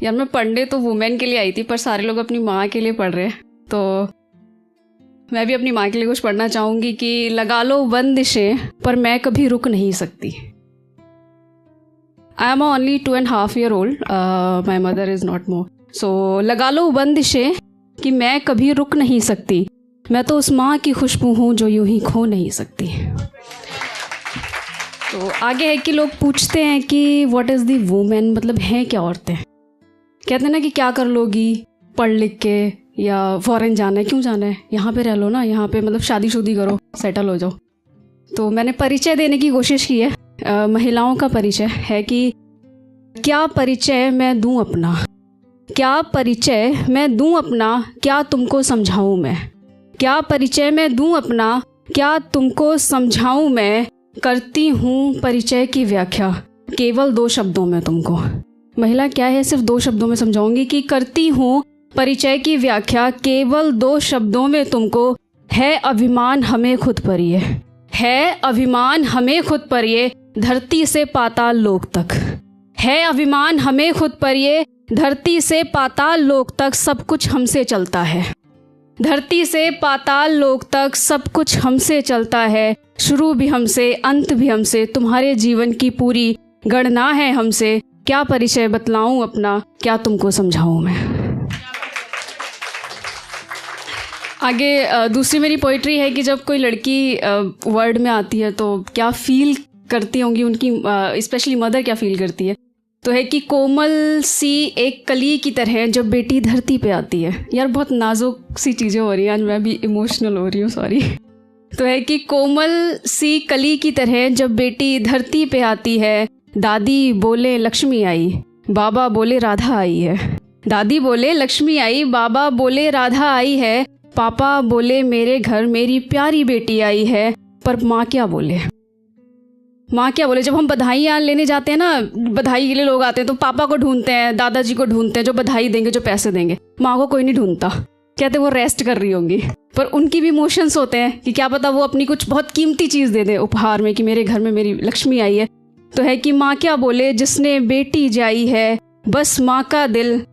यार मैं पढ़ने तो वुमेन के लिए आई थी, पर सारे लोग अपनी माँ के लिए पढ़ रहे हैं, तो मैं भी अपनी माँ के लिए कुछ पढ़ना चाहूँगी कि लगा लो बंदिशें पर मैं कभी रुक नहीं सकती। I am only 2.5 year old, my mother is not more. So लगा लो बंदिशें कि मैं कभी रुक नहीं सकती, मैं तो उस माँ की खुशबू हूँ जो यूं ही खो नहीं सकती। तो आगे है कि लोग पूछते हैं कि व्हाट इज़ दी वुमेन, मतलब हैं क्या औरतें। कहते हैं ना कि क्या कर लोगी पढ़ लिख के, या फॉरेन जाना है, क्यों जाना है, यहाँ पे रह लो ना, यहाँ पे मतलब शादीशुदी करो, सेटल हो जाओ। तो मैंने परिचय देने की कोशिश की है, महिलाओं का परिचय है कि क्या परिचय मैं दूं अपना, क्या परिचय मैं दूं अपना, क्या तुमको समझाऊं मैं, क्या परिचय मैं दूं अपना, क्या तुमको समझाऊं मैं, करती हूँ परिचय की व्याख्या केवल 2 शब्दों में तुमको। महिला क्या है सिर्फ 2 शब्दों में समझाऊंगी कि करती हूँ परिचय की व्याख्या केवल 2 शब्दों में तुमको। है अभिमान हमें खुद पर ये, है अभिमान हमें खुद पर ये, धरती से पाताल लोक तक। है अभिमान हमें खुद पर ये, धरती से पाताल लोक तक सब कुछ हमसे चलता है। धरती से पाताल लोक तक सब कुछ हमसे चलता है, शुरू भी हमसे अंत भी हमसे, तुम्हारे जीवन की पूरी गणना है हमसे। क्या परिचय बतलाऊं अपना, क्या तुमको समझाऊं मैं। आगे दूसरी मेरी पोइट्री है कि जब कोई लड़की वर्ल्ड में आती है तो क्या फील करती होंगी उनकी, स्पेशली मदर क्या फील करती है। तो है कि कोमल सी एक कली की तरह जब बेटी धरती पे आती है। यार बहुत नाजुक सी चीज़ें हो रही हैं आज, मैं भी इमोशनल हो रही हूँ, सॉरी। तो है कि कोमल सी कली की तरह जब बेटी धरती पे आती है, दादी बोले लक्ष्मी आई, बाबा बोले राधा आई है। दादी बोले लक्ष्मी आई, बाबा बोले राधा आई है, पापा बोले मेरे घर मेरी प्यारी बेटी आई है। पर माँ क्या बोले, माँ क्या बोले। जब हम बधाइयाँ लेने जाते हैं ना, बधाई के लिए लोग आते हैं तो पापा को ढूंढते हैं, दादाजी को ढूंढते हैं जो बधाई देंगे, जो पैसे देंगे। माँ को कोई नहीं ढूंढता, कहते वो रेस्ट कर रही होंगी। पर उनकी भी इमोशंस होते हैं कि क्या पता वो अपनी कुछ बहुत कीमती चीज़ दे दे उपहार में कि मेरे घर में मेरी लक्ष्मी आई है। तो है कि माँ क्या बोले जिसने बेटी जाई है, बस माँ का दिल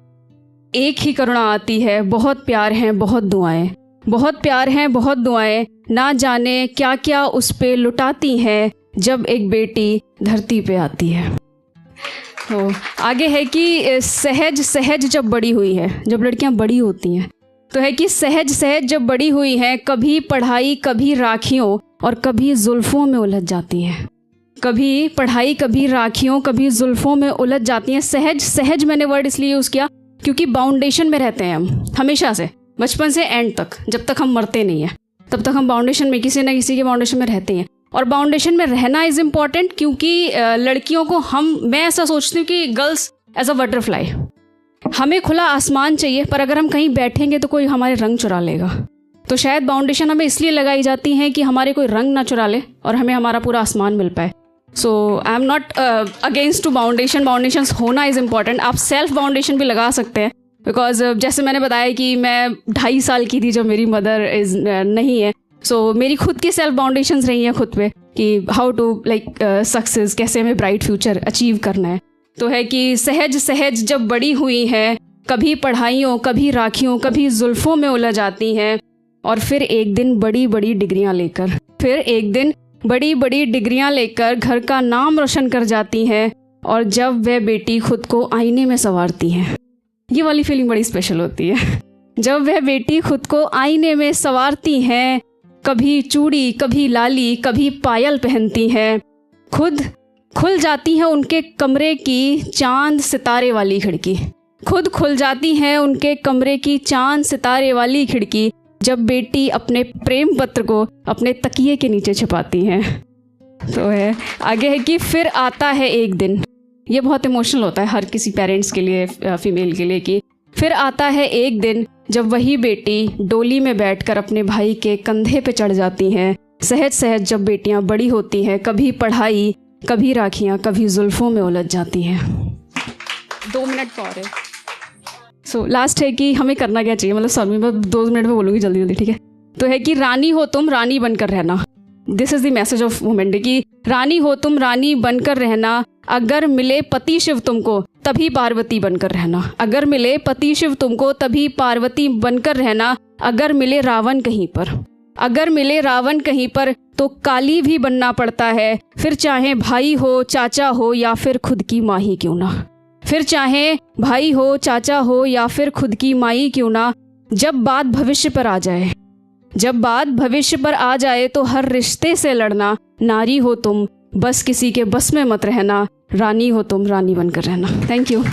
एक ही करुणा आती है, बहुत प्यार है बहुत दुआएं, बहुत प्यार हैं बहुत दुआएं, ना जाने क्या क्या उस पे लुटाती हैं जब एक बेटी धरती पे आती है। तो आगे है कि सहज सहज जब बड़ी हुई है, जब लड़कियां बड़ी होती हैं तो है कि सहज सहज जब बड़ी हुई हैं, कभी पढ़ाई कभी राखियों और कभी जुल्फ़ों में उलझ जाती हैं। कभी पढ़ाई कभी राखियों कभी जुल्फ़ों में उलझ जाती हैं। सहज सहज मैंने वर्ड इसलिए यूज़ किया क्योंकि बाउंडेशन में रहते हैं हम हमेशा से, बचपन से एंड तक, जब तक हम मरते नहीं हैं तब तक हम बाउंडेशन में, किसी न किसी के बाउंडेशन में रहते हैं। और बाउंडेशन में रहना इज़ इम्पॉर्टेंट क्योंकि लड़कियों को मैं ऐसा सोचती हूँ कि गर्ल्स एज अ बटरफ्लाई, हमें खुला आसमान चाहिए, पर अगर हम कहीं बैठेंगे तो कोई हमारे रंग चुरा लेगा। तो शायद बाउंडेशन हमें इसलिए लगाई जाती हैं कि हमारे कोई रंग ना चुरा ले और हमें हमारा पूरा आसमान मिल पाए। So I am not against to boundation, boundations होना इज़ इम्पॉर्टेंट। आप सेल्फ बाउंडेशन भी लगा सकते हैं, बिकॉज जैसे मैंने बताया कि मैं 2.5 साल की थी जब मेरी मदर इज़ नहीं है। सो मेरी खुद की सेल्फ बाउंडेशंस रही हैं खुद पे कि हाउ टू लाइक सक्सेस, कैसे हमें ब्राइट फ्यूचर अचीव करना है। तो है कि सहज सहज जब बड़ी हुई हैं, कभी पढ़ाइयों कभी राखियों कभी जुल्फ़ों में उलझ जाती हैं, और फिर एक दिन बड़ी बड़ी डिग्रियां लेकर, फिर एक दिन बड़ी बड़ी डिग्रियां लेकर घर का नाम रोशन कर जाती हैं। और जब वह बेटी खुद को आईने में संवारती हैं, ये वाली फीलिंग बड़ी स्पेशल होती है। जब वह बेटी खुद को आईने में संवारती हैं, कभी चूड़ी कभी लाली कभी पायल पहनती हैं, खुद खुल जाती है उनके कमरे की चांद सितारे वाली खिड़की, खुद खुल जाती है उनके कमरे की चांद सितारे वाली खिड़की, जब बेटी अपने प्रेम पत्र को अपने तकिए के नीचे छिपाती हैं। तो है आगे है कि फिर आता है एक दिन, ये बहुत इमोशनल होता है हर किसी पेरेंट्स के लिए, फीमेल के लिए, कि फिर आता है एक दिन जब वही बेटी डोली में बैठकर अपने भाई के कंधे पे चढ़ जाती हैं। सहज सहज जब बेटियां बड़ी होती हैं, कभी पढ़ाई कभी राखियां कभी जुल्फ़ों में उलझ जाती हैं। 2 मिनट और है। सो लास्ट है कि हमें करना क्या चाहिए, मतलब सॉरी मैं 2 मिनट में बोलूँगी जल्दी जल्दी, ठीक है। तो है कि रानी हो तुम रानी बनकर रहना, this is the message of women day कि रानी हो तुम, रानी बनकर रहना, अगर मिले पति शिव तुमको तभी पार्वती बनकर रहना। अगर मिले पति शिव तुमको तभी पार्वती बनकर रहना। अगर मिले रावण कहीं पर, अगर मिले रावण कहीं पर तो काली भी बनना पड़ता है। फिर चाहे भाई हो, चाचा हो या फिर खुद की माँ ही क्यों ना। फिर चाहे भाई हो, चाचा हो या फिर खुद की माँ ही क्यों ना। जब बात भविष्य पर आ जाए, जब बात भविष्य पर आ जाए तो हर रिश्ते से लड़ना। नारी हो तुम, बस किसी के बस में मत रहना। रानी हो तुम, रानी बनकर रहना। Thank you.